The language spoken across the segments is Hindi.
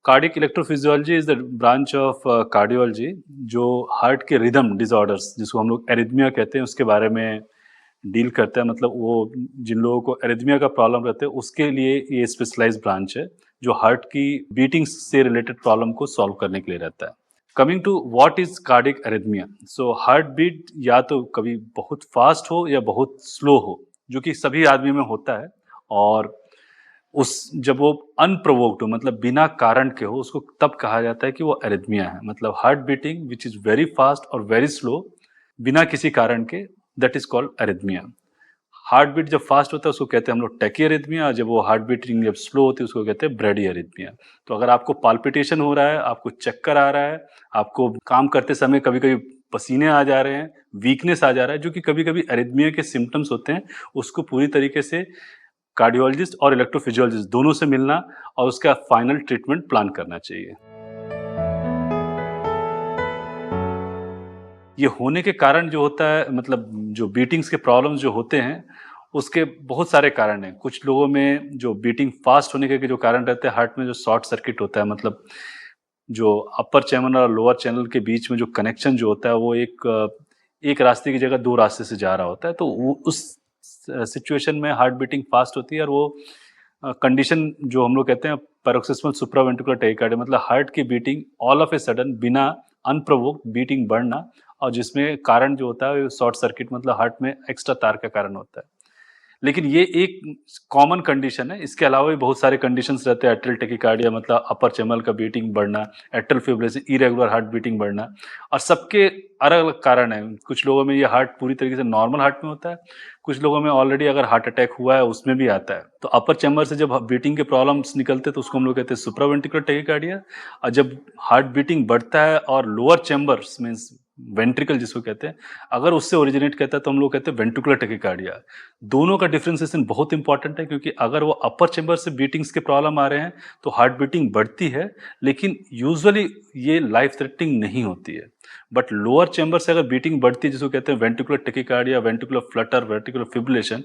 Cardiac electrophysiology is the branch of cardiology जो हार्ट के रिदम डिसऑर्डर्स जिसको हम लोग एरिथमिया कहते हैं उसके बारे में डील करता है। मतलब वो जिन लोगों को एरिथमिया का प्रॉब्लम रहता है उसके लिए ये स्पेशलाइज्ड ब्रांच है जो हार्ट की बीटिंग से रिलेटेड प्रॉब्लम को सॉल्व करने के लिए रहता है। Coming to what is cardiac arrhythmia, so heart beat या तो कभी बहुत फास्ट हो या बहुत स्लो हो, जो कि सभी आदमी में होता है। और उस जब वो अनप्रोवोक्ड हो, मतलब बिना कारण के हो, उसको तब कहा जाता है कि वो एरिथमिया है। मतलब heart beating which is very fast और वेरी स्लो बिना किसी कारण के, that is called arrhythmia. Heart beat जब फास्ट होता है उसको कहते हैं हम लोग टैकीअरिथमिया, और जब वो हार्ट बीटिंग जब स्लो होती है उसको कहते हैं ब्रेडीअरिथमिया। तो अगर आपको पाल्पिटेशन हो रहा है, आपको चक्कर आ रहा है, आपको काम करते समय कभी कभी पसीने आ जा रहे हैं, वीकनेस आ जा रहा है, जो कि कभी कभी एरिथमिया के सिम्टम्स होते हैं, उसको पूरी तरीके से कार्डियोलॉजिस्ट और इलेक्ट्रोफिजियोलॉजिस्ट दोनों से मिलना और उसका फाइनल ट्रीटमेंट प्लान करना चाहिए। ये होने के कारण जो होता है, मतलब जो बीटिंग्स के प्रॉब्लम्स जो होते हैं उसके बहुत सारे कारण हैं। कुछ लोगों में जो बीटिंग फास्ट होने के जो कारण रहते हैं, हार्ट में जो शॉर्ट सर्किट होता है, मतलब जो अपर चैनल और लोअर चैनल के बीच में जो कनेक्शन जो होता है वो एक रास्ते की जगह दो रास्ते से जा रहा होता है। तो उस सिचुएशन में हार्ट बीटिंग फास्ट होती है, और वो कंडीशन जो हम लोग कहते हैं पैरोक्सिस्मल सुप्रावेंट्रिकुलर टैकीकार्डिया, मतलब हार्ट की beating all of a sudden बिना अनप्रोवोक्ड बीटिंग बढ़ना, और जिसमें कारण जो होता है शॉर्ट सर्किट, मतलब हार्ट में एक्स्ट्रा तार का कारण होता है। लेकिन ये एक कॉमन कंडीशन है। इसके अलावा भी बहुत सारे कंडीशंस रहते हैं। एट्रियल टैकीकार्डिया मतलब अपर चैम्बर का बीटिंग बढ़ना, atrial fibrillation irregular heart beating बढ़ना, और सबके अलग अलग कारण हैं। कुछ लोगों में ये हार्ट पूरी तरीके से नॉर्मल हार्ट में होता है, कुछ लोगों में ऑलरेडी अगर हार्ट अटैक हुआ है उसमें भी आता है। तो अपर चैम्बर से जब बीटिंग के प्रॉब्लम्स निकलते हैं तो उसको हम लोग कहते हैं सुप्रावेंट्रिकुलर टैकीकार्डिया। और जब हार्ट बीटिंग बढ़ता है और लोअर चैम्बर्स मीन्स वेंट्रिकल जिसको कहते हैं, अगर उससे ओरिजिनेट करता है तो हम लोग कहते हैं वेंट्रिकुलर टैकीकार्डिया। दोनों का डिफ्रेंसिएशन बहुत इंपॉर्टेंट है, क्योंकि अगर वो अपर चैम्बर से बीटिंग्स के प्रॉब्लम आ रहे हैं तो हार्ट बीटिंग बढ़ती है, लेकिन यूजुअली ये लाइफ थ्रेटनिंग नहीं होती है। बट लोअर चैम्बर से अगर बीटिंग बढ़ती है जिसको कहते हैं ventricular tachycardia, ventricular Flutter, ventricular fibrillation,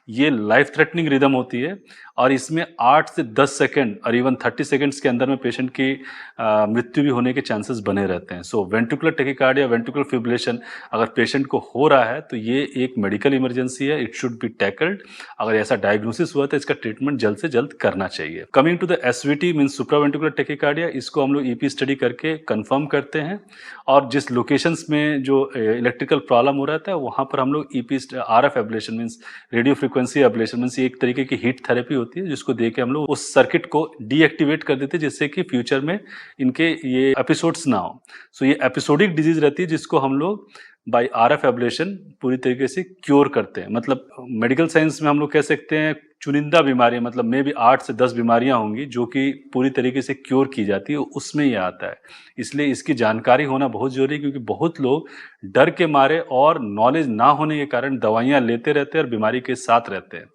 ये लाइफ थ्रेटनिंग रिदम होती है। और इसमें 8 से 10 सेकंड और इवन 30 सेकंड्स के अंदर में पेशेंट की मृत्यु भी होने के चांसेस बने रहते हैं। सो वेंट्रिकुलर टैकीकार्डिया, वेंट्रिकुलर फिब्रिलेशन अगर पेशेंट को हो रहा है तो ये एक मेडिकल इमरजेंसी है, इट शुड बी टैकल्ड। अगर ऐसा डायग्नोसिस हुआ तो इसका ट्रीटमेंट जल्द से जल्द करना चाहिए। Coming to the SVT means supraventricular tachycardia, इसको हम लोग ईपी स्टडी करके कंफर्म करते हैं, और जिस लोकेशंस में जो इलेक्ट्रिकल प्रॉब्लम हो रहा था वहाँ पर हम लोग EP RF ablation means radio frequency ablation means एक तरीके की हीट थेरेपी होती है, जिसको दे के हम लोग उस सर्किट को डीएक्टिवेट कर देते हैं, जिससे कि फ्यूचर में इनके ये एपिसोड्स ना हो। सो ये एपिसोडिक डिजीज रहती है जिसको हम लोग बाय आरएफ एब्लेशन पूरी तरीके से क्योर करते हैं। मतलब मेडिकल साइंस में हम लोग कह सकते हैं चुनिंदा बीमारियां, मतलब मे भी 8 से 10 बीमारियां होंगी जो कि पूरी तरीके से क्योर की जाती है, उसमें ये आता है। इसलिए इसकी जानकारी होना बहुत जरूरी है, क्योंकि बहुत लोग डर के मारे और नॉलेज ना होने के कारण दवाइयां लेते रहते हैं और बीमारी के साथ रहते हैं।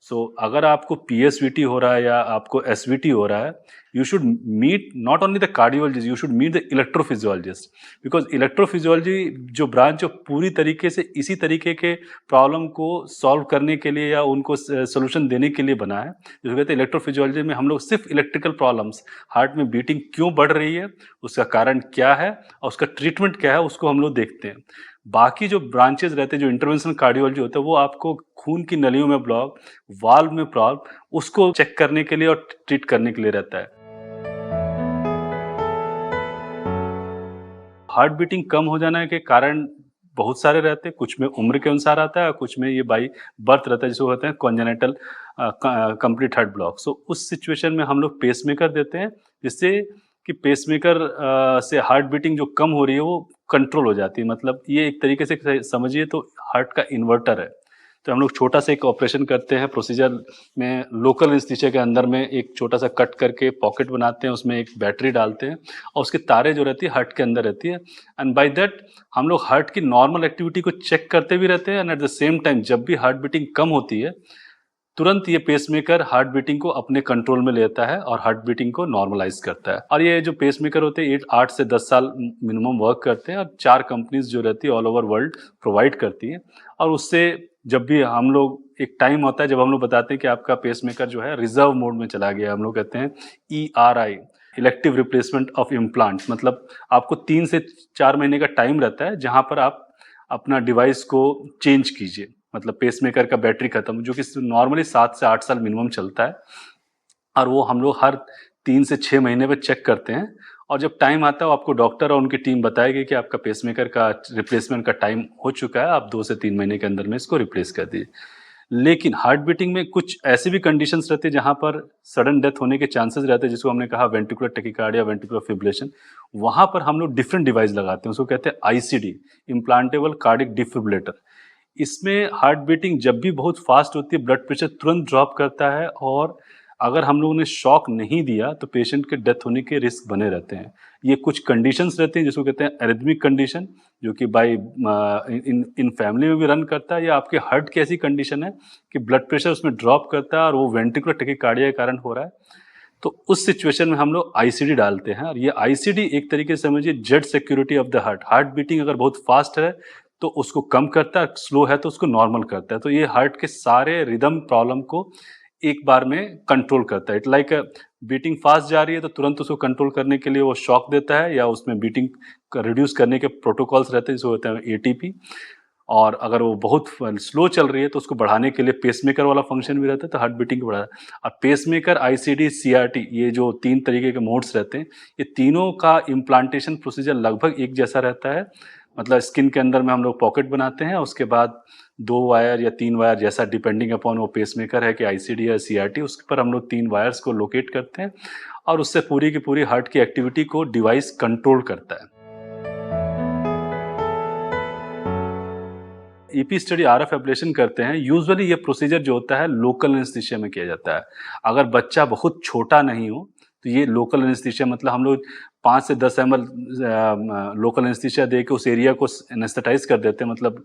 सो अगर आपको पीएसवीटी हो रहा है या आपको एसवीटी हो रहा है, you should meet not only the cardiologist, you should meet the electrophysiologist, because electrophysiology जो ब्रांच है पूरी तरीके से इसी तरीके के प्रॉब्लम को सॉल्व करने के लिए या उनको सोल्यूशन देने के लिए बना है। जिसको कहते हैं इलेक्ट्रोफिजियोलॉजी में हम लोग सिर्फ इलेक्ट्रिकल प्रॉब्लम्स, हार्ट में बीटिंग क्यों बढ़ रही है, उसका कारण क्या है और उसका ट्रीटमेंट क्या है, उसको हम लोग देखते हैं। बाकी जो ब्रांचेस रहते हैं, जो इंटरवेंशनल कार्डियोलॉजी होता है, वो आपको खून की नलियों में ब्लॉक, वाल्व में प्रॉब्लम, उसको चेक करने के लिए और ट्रीट करने के लिए रहता है। हार्ट बीटिंग कम हो जाने के कारण बहुत सारे रहते हैं। कुछ में उम्र के अनुसार आता है और कुछ में ये बाई बर्थ रहता है, जिसको कहते हैं कॉन्जेनिटल कंप्लीट हार्ट ब्लॉक। सो उस सिचुएशन में हम लोग पेसमेकर देते हैं, जिससे कि पेसमेकर से हार्ट बीटिंग जो कम हो रही है वो कंट्रोल हो जाती है। मतलब ये एक तरीके से समझिए तो हार्ट का इन्वर्टर है। तो हम लोग छोटा सा एक ऑपरेशन करते हैं प्रोसीजर में, लोकल एनेस्थीसिया के अंदर में एक छोटा सा कट करके पॉकेट बनाते हैं, उसमें एक बैटरी डालते हैं और उसकी तारें जो रहती है हार्ट के अंदर रहती है, एंड बाय दैट हम लोग हार्ट की नॉर्मल एक्टिविटी को चेक करते भी रहते हैं। And at the same time जब भी हार्ट बीटिंग कम होती है, तुरंत ये पेसमेकर हार्ट बीटिंग को अपने कंट्रोल में लेता है और हार्ट बीटिंग को नॉर्मलाइज करता है। और ये जो पेसमेकर होते हैं 8 से 10 साल मिनिमम वर्क करते हैं, और 4 कंपनीज जो रहती है ऑल ओवर वर्ल्ड प्रोवाइड करती है। और उससे जब भी हम लोग, एक टाइम होता है जब हम लोग बताते हैं कि आपका पेसमेकर जो है रिजर्व मोड में चला गया, हम लोग कहते हैं ERI, elective replacement of implant, मतलब आपको 3 से 4 महीने का टाइम रहता है जहाँ पर आप अपना डिवाइस को चेंज कीजिए। मतलब पेसमेकर का बैटरी खत्म, जो कि नॉर्मली 7 से 8 साल मिनिमम चलता है, और वो हम लोग हर 3 से 6 महीने पे चेक करते हैं। और जब टाइम आता है, वो आपको डॉक्टर और उनकी टीम बताएगी कि आपका पेसमेकर का रिप्लेसमेंट का टाइम हो चुका है, आप 2 से 3 महीने के अंदर में इसको रिप्लेस कर दीजिए। लेकिन हार्ट बीटिंग में कुछ ऐसी भी कंडीशंस रहती है जहाँ पर सडन डेथ होने के चांसेस रहते हैं, जिसको हमने कहा वेंट्रिकुलर टैकीकार्डिया, वेंट्रिकुलर फिब्रिलेशन। वहाँ पर हम लोग डिफरेंट डिवाइस लगाते हैं, उसको कहते हैं आईसीडी, इम्प्लांटेबल कार्डिक डिफिब्रिलेटर। इसमें हार्ट बीटिंग जब भी बहुत फास्ट होती है, ब्लड प्रेशर तुरंत ड्रॉप करता है, और अगर हम लोगों ने शॉक नहीं दिया तो पेशेंट के डेथ होने के रिस्क बने रहते हैं। ये कुछ कंडीशंस रहती हैं जिसको कहते हैं एरिथमिक कंडीशन, जो कि बाय इन फैमिली में भी रन करता है, या आपके हार्ट की ऐसी कंडीशन है कि ब्लड प्रेशर उसमें ड्रॉप करता है और वो वेंट्रिकुलर टैकीकार्डिया के कारण हो रहा है, तो उस सिचुएशन में हम लोग आईसीडी डालते हैं। और ये आईसीडी एक तरीके से समझिए Z security of the heart. Heart beating अगर बहुत फास्ट है तो उसको कम करता है, स्लो है तो उसको नॉर्मल करता है। तो ये हार्ट के सारे रिदम प्रॉब्लम को एक बार में कंट्रोल करता है। इट लाइक बीटिंग फास्ट जा रही है तो तुरंत उसको कंट्रोल करने के लिए वो शॉक देता है, या उसमें बीटिंग रिड्यूस करने के प्रोटोकॉल्स रहते हैं, जिसको होते हैं एटीपी। और अगर वो बहुत स्लो चल रही है तो उसको बढ़ाने के लिए पेसमेकर वाला फंक्शन भी रहता है, तो हार्ट बीटिंग को बढ़ाता है। और पेसमेकर, आईसीडी, सीआरटी, ये जो 3 तरीके के मोड्स रहते हैं, ये तीनों का इम्प्लांटेशन प्रोसीजर लगभग एक जैसा रहता है। मतलब स्किन के अंदर में हम लोग पॉकेट बनाते हैं, उसके बाद 2 वायर या 3 वायर, जैसा डिपेंडिंग अपॉन वो पेसमेकर है कि आईसीडी या सीआरटी, उसके पर हम लोग 3 वायर्स को लोकेट करते हैं, और उससे पूरी की पूरी हार्ट की एक्टिविटी को डिवाइस कंट्रोल करता है। ईपी स्टडी आरएफ एब्लेशन करते हैं। यूजुअली ये प्रोसीजर जो होता है लोकल एनेस्थीसिया में किया जाता है। अगर बच्चा बहुत छोटा नहीं हो तो ये लोकल एनेस्थीसिया, मतलब हम लोग 5 से 10 एमएल लोकल एनेस्थीसिया दे के उस एरिया को एनेस्थेटाइज कर देते हैं, मतलब।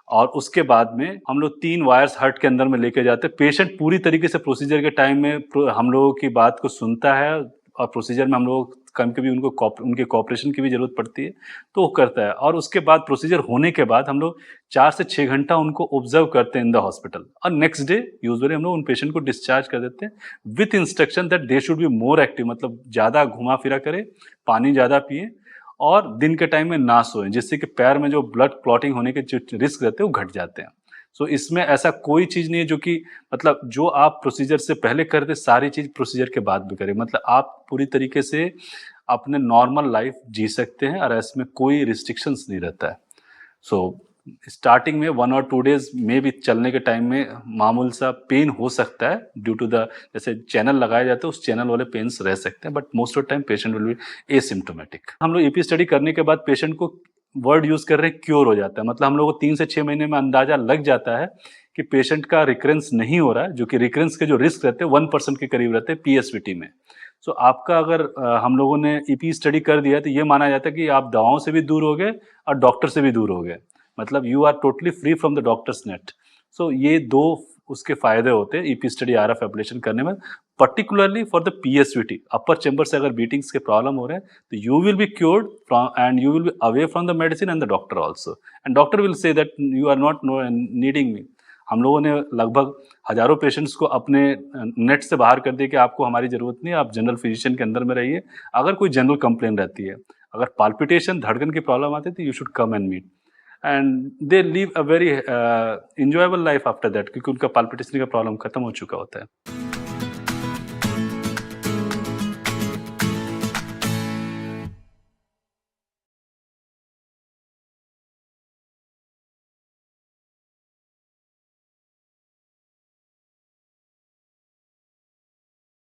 और उसके बाद में हम लोग 3 वायर्स हार्ट के अंदर में लेके जाते हैं। पेशेंट पूरी तरीके से प्रोसीजर के टाइम में हम लोगों की बात को सुनता है, और प्रोसीजर में हम लोग कभी-कभी उनके कोऑपरेशन की भी ज़रूरत पड़ती है, तो वो करता है। और उसके बाद प्रोसीजर होने के बाद हम लोग 4 से 6 घंटा उनको ऑब्जर्व करते हैं इन द हॉस्पिटल, और नेक्स्ट डे यूजुअली हम लोग उन पेशेंट को डिस्चार्ज कर देते हैं with instruction that they should be more active, मतलब ज़्यादा घुमा-फिरा करें, पानी ज़्यादा पिएँ, और दिन के टाइम में ना सोएं, जिससे कि पैर में जो ब्लड क्लॉटिंग होने के जो रिस्क रहते हैं वो घट जाते हैं। सो इसमें ऐसा कोई चीज़ नहीं है जो कि, मतलब जो आप प्रोसीजर से पहले कर दें, सारी चीज़ प्रोसीजर के बाद भी करें। मतलब आप पूरी तरीके से अपने नॉर्मल लाइफ जी सकते हैं, और इसमें कोई रिस्ट्रिक्शंस नहीं रहता है। सो स्टार्टिंग में 1 और 2 डेज़ में भी चलने के टाइम में मामूल सा पेन हो सकता है, ड्यू टू द, जैसे चैनल लगाए जाते हैं उस चैनल वाले पेन्स रह सकते हैं, but most of time patient will be asymptomatic. हम लोग ईपी स्टडी करने के बाद पेशेंट को वर्ड यूज़ कर रहे हैं क्योर हो जाता है, मतलब हम लोग को 3 से 6 महीने में अंदाज़ा लग जाता है कि पेशेंट का रिकरेंस नहीं हो रहा है, जो कि रिकरेंस के जो रिस्क रहते हैं 1% के करीब रहते हैं पीएसवीटी में। सो आपका अगर हम लोगों ने ईपी स्टडी कर दिया तो ये माना जाता है कि आप दवाओं से भी दूर हो गए और डॉक्टर से भी दूर हो गए, मतलब you are totally free from the doctors net. So ये 2 उसके फायदे होते हैं ईपी स्टडी आरएफ एब्लेशन करने में, particularly for the PSVT. Upper chamber से अगर बीटिंग्स के प्रॉब्लम हो रहे हैं तो you will be cured from, and you will be away from the medicine and the doctor also, and doctor will say that you are not needing me. हम लोगों ने लगभग हजारों पेशेंट्स को अपने नेट से बाहर कर दिया कि आपको हमारी ज़रूरत नहीं है, आप जनरल फिजिशियन के अंदर में रहिए। अगर कोई जनरल कंप्लेन रहती है, अगर पाल्पिटेशन, धड़कन की प्रॉब्लम आती है, तो you should come and meet, and they live a very enjoyable life after that, क्योंकि उनका पाल्पिटेशन का प्रॉब्लम खत्म हो चुका होता है।